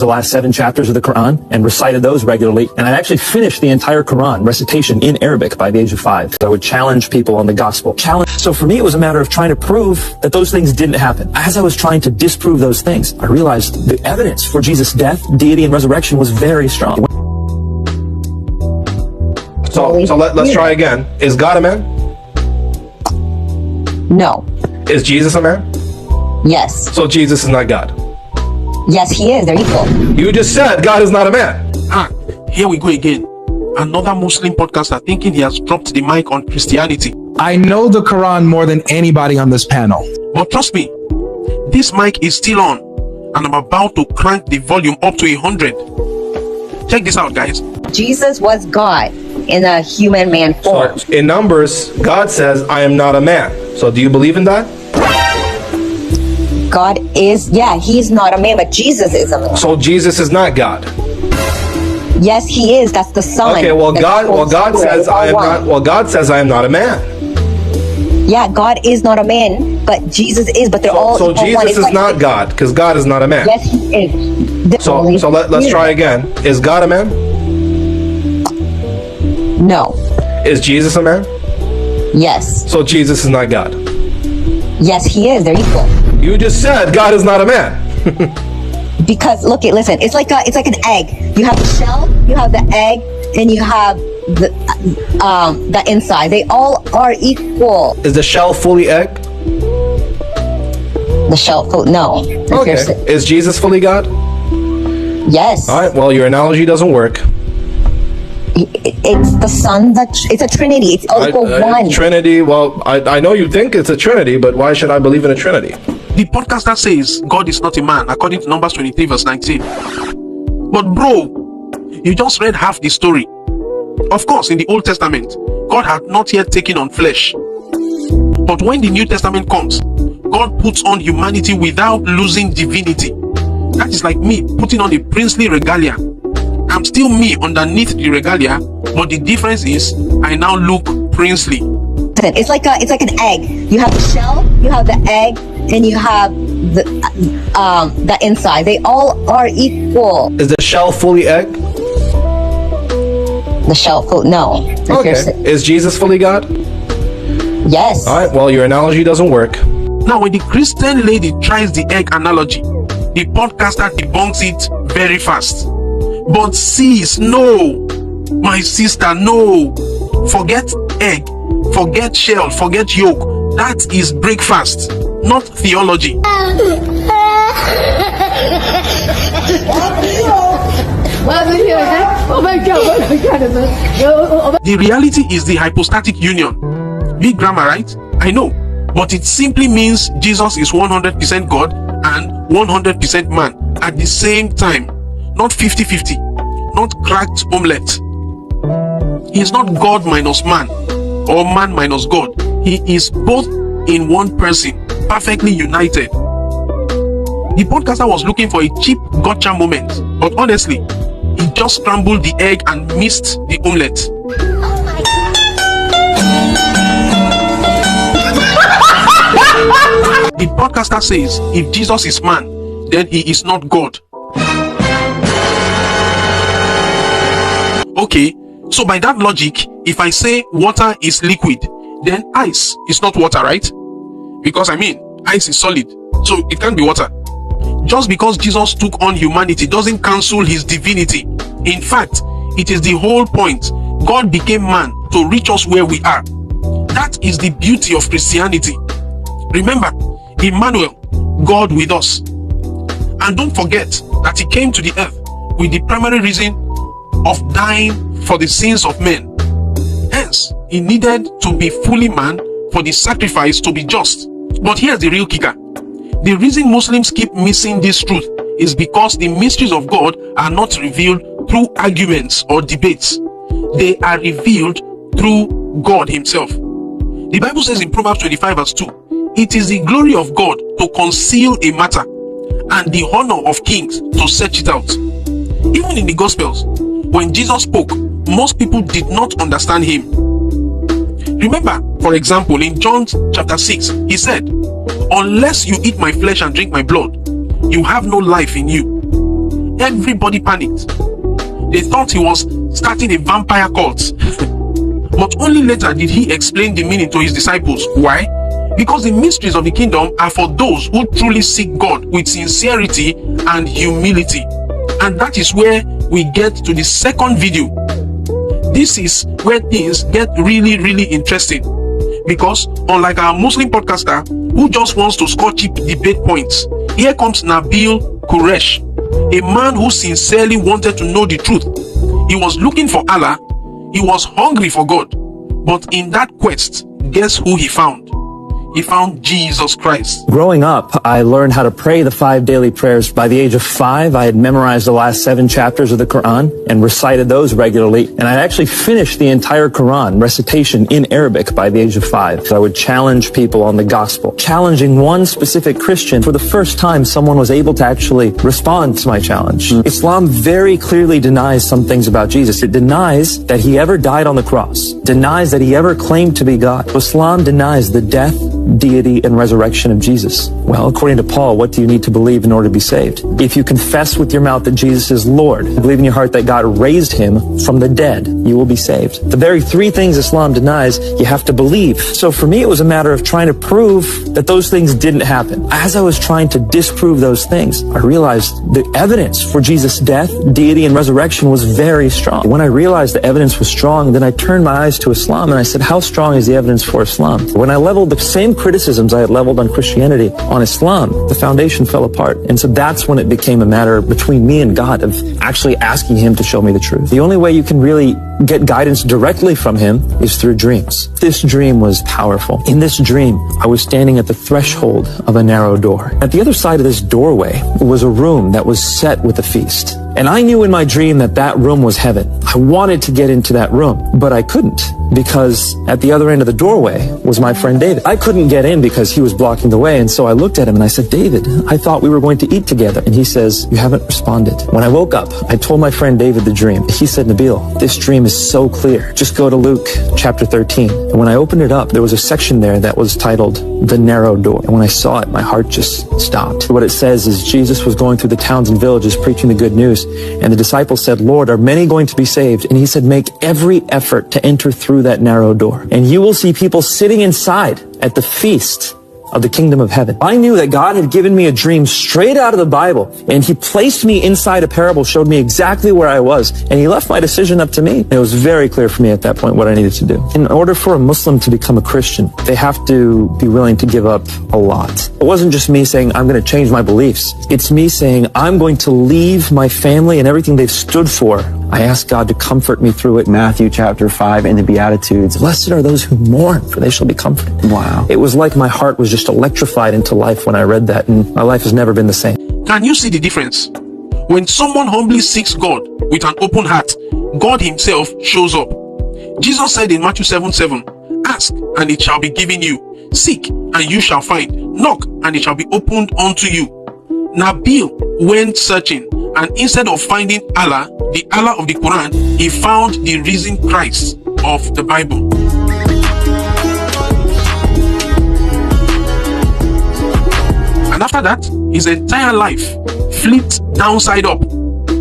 the last 7 chapters of the Qur'an and recited those regularly. And I actually finished the entire Qur'an recitation in Arabic by the age of 5. So I would challenge people on the gospel. So for me, it was a matter of trying to prove that those things didn't happen. As I was trying to disprove those things, I realized the evidence for Jesus' death, deity, and resurrection was very strong. So let's try again. Is God a man? No. Is Jesus a man? Yes. So Jesus is not God. Yes, he is. They're equal. You just said God is not a man. Here we go again. Another Muslim podcaster thinking he has dropped the mic on Christianity. I know the Quran more than anybody on this panel. But trust me, this mic is still on, and I'm about to crank the volume up to 100. Check this out, guys. Jesus was God in a human man form. So in Numbers, God says, I am not a man. So do you believe in that? God is, yeah, he's not a man, but Jesus is a man. So Jesus is not God. Yes, he is. That's the Son. Okay, well God says I am not a man. Yeah, God is not a man, but Jesus is, but they're all so equal. Jesus is not God, because God is not a man. Yes, he is. So let's try again. Is God a man? No. Is Jesus a man? Yes. So Jesus is not God. Yes, he is. They're equal. You just said God is not a man. Because listen, it's like an egg. You have the shell, you have the egg, and you have the inside. They all are equal. Is the shell fully egg? The shell, no. Okay. Is Jesus fully God? Yes. All right. Well, your analogy doesn't work. It's the Son. It's a Trinity. It's all equal one. Trinity. Well, I know you think it's a Trinity, but why should I believe in a Trinity? The podcaster says God is not a man, according to Numbers 23 verse 19. But bro, you just read half the story. Of course, in the Old Testament, God had not yet taken on flesh. But when the New Testament comes, God puts on humanity without losing divinity. That is like me putting on a princely regalia. I'm still me underneath the regalia, but the difference is I now look princely. It's like an egg. You have the shell, you have the egg, and you have the inside. They all are equal. Is the shell fully egg? The shell, no. Okay. Is Jesus fully God? Yes. All right. Well, your analogy doesn't work. Now, when the Christian lady tries the egg analogy, the podcaster debunks it very fast. But sis, no. My sister, no. Forget egg, forget shell, forget yolk. That is breakfast, not theology. The reality is the hypostatic union. Big grammar, right? I know. But it simply means Jesus is 100% God and 100% man at the same time. Not 50-50. Not cracked omelette. He is not God minus man or man minus God. He is both in one person, perfectly united. The podcaster was looking for a cheap gotcha moment, but honestly, he just scrambled the egg and missed the omelette. The podcaster says if Jesus is man, then he is not God. Okay, so by that logic, if I say water is liquid, then ice is not water, right? Because I mean, ice is solid, so it can't be water. Just because Jesus took on humanity doesn't cancel his divinity. In fact, it is the whole point. God became man to reach us where we are. That is the beauty of Christianity. Remember, Emmanuel, God with us. And don't forget that he came to the earth with the primary reason of dying for the sins of men. Hence, he needed to be fully man for the sacrifice to be just. But here's the real kicker. The reason Muslims keep missing this truth is because the mysteries of God are not revealed through arguments or debates. They are revealed through God himself. The Bible says in Proverbs 25 verse 2, it is the glory of God to conceal a matter and the honor of kings to search it out. Even in the Gospels, when Jesus spoke, most people did not understand him. Remember, for example, in John chapter 6, he said, unless you eat my flesh and drink my blood, you have no life in you. everybody panicked. They thought he was starting a vampire cult. But only later did he explain the meaning to his disciples. Why? Because the mysteries of the kingdom are for those who truly seek God with sincerity and humility. And that is where we get to the second video. This is where things get really interesting. Because unlike our Muslim podcaster who just wants to score cheap debate points, here comes Nabeel Qureshi, a man who sincerely wanted to know the truth. He was looking for Allah. He was hungry for God. But in that quest, guess who he found? He found Jesus Christ. Growing up, I learned how to pray the 5 daily prayers. By the age of 5, I had memorized the last 7 chapters of the Qur'an and recited those regularly. And I actually finished the entire Qur'an recitation in Arabic by the age of 5. So I would challenge people on the gospel. Challenging one specific Christian, for the first time, someone was able to actually respond to my challenge. Islam very clearly denies some things about Jesus. It denies that he ever died on the cross, denies that he ever claimed to be God. Islam denies the death, deity, and resurrection of Jesus. Well, according to Paul, what do you need to believe in order to be saved? If you confess with your mouth that Jesus is Lord, believe in your heart that God raised him from the dead, you will be saved. The very 3 things Islam denies, you have to believe. So for me, it was a matter of trying to prove that those things didn't happen. As I was trying to disprove those things, I realized the evidence for Jesus' death, deity, and resurrection was very strong. When I realized the evidence was strong, then I turned my eyes to Islam and I said, how strong is the evidence for Islam? When I leveled the same criticisms I had leveled on Christianity on Islam, the foundation fell apart. And so that's when it became a matter between me and God of actually asking him to show me the truth. The only way you can really get guidance directly from him is through dreams. This dream was powerful. In this dream, I was standing at the threshold of a narrow door. At the other side of this doorway was a room that was set with a feast. And I knew in my dream that that room was heaven. I wanted to get into that room, but I couldn't, because at the other end of the doorway was my friend David. I couldn't get in because he was blocking the way, and so I looked at him and I said, David, I thought we were going to eat together. And he says, you haven't responded. When I woke up, I told my friend David the dream. He said, Nabeel, this dream is so clear. Just go to Luke chapter 13. And when I opened it up, there was a section there that was titled The Narrow Door. And when I saw it, my heart just stopped. What it says is Jesus was going through the towns and villages preaching the good news. And the disciples said, Lord, are many going to be saved? And he said, make every effort to enter through that narrow door. And you will see people sitting inside at the feast of the kingdom of heaven. I knew that God had given me a dream straight out of the Bible, and he placed me inside a parable, showed me exactly where I was, and he left my decision up to me. It was very clear for me at that point what I needed to do. In order for a Muslim to become a Christian, they have to be willing to give up a lot. It wasn't just me saying, I'm going to change my beliefs. It's me saying, I'm going to leave my family and everything they've stood for. I asked God to comfort me through it. Matthew chapter 5 in the Beatitudes. Blessed are those who mourn, for they shall be comforted. Wow. It was like my heart was just electrified into life when I read that, and my life has never been the same. Can you see the difference? When someone humbly seeks God with an open heart, God himself shows up. Jesus said in Matthew 7:7, ask and it shall be given you. Seek and you shall find. Knock and it shall be opened unto you. Nabeel went searching, and instead of finding Allah, the Allah of the Quran, he found the risen Christ of the Bible. And after that, his entire life flipped downside up.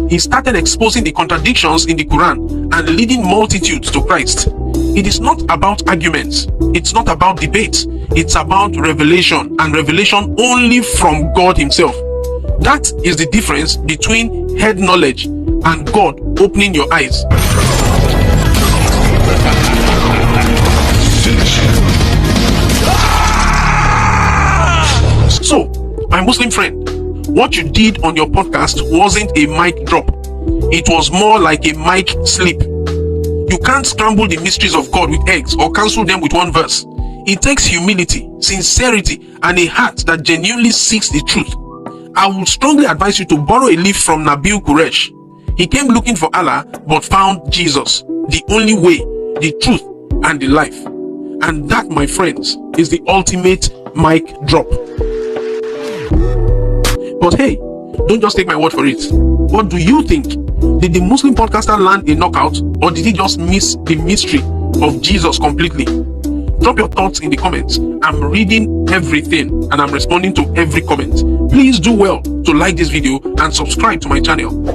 He started exposing the contradictions in the Quran and leading multitudes to Christ. It is not about arguments. It's not about debate. It's about revelation, and revelation only from God himself. That is the difference between head knowledge and God opening your eyes. So, my Muslim friend, what you did on your podcast wasn't a mic drop. It was more like a mic slip. You can't scramble the mysteries of God with eggs or cancel them with one verse. It takes humility, sincerity, and a heart that genuinely seeks the truth. I would strongly advise you to borrow a leaf from Nabeel Qureshi. He came looking for Allah but found Jesus, the only way, the truth, and the life. And that, my friends, is the ultimate mic drop. But hey, don't just take my word for it. What do you think? Did the Muslim podcaster land a knockout, or did he just miss the mystery of Jesus completely? Drop your thoughts in the comments. I'm reading everything and I'm responding to every comment. Please do well to like this video and subscribe to my channel.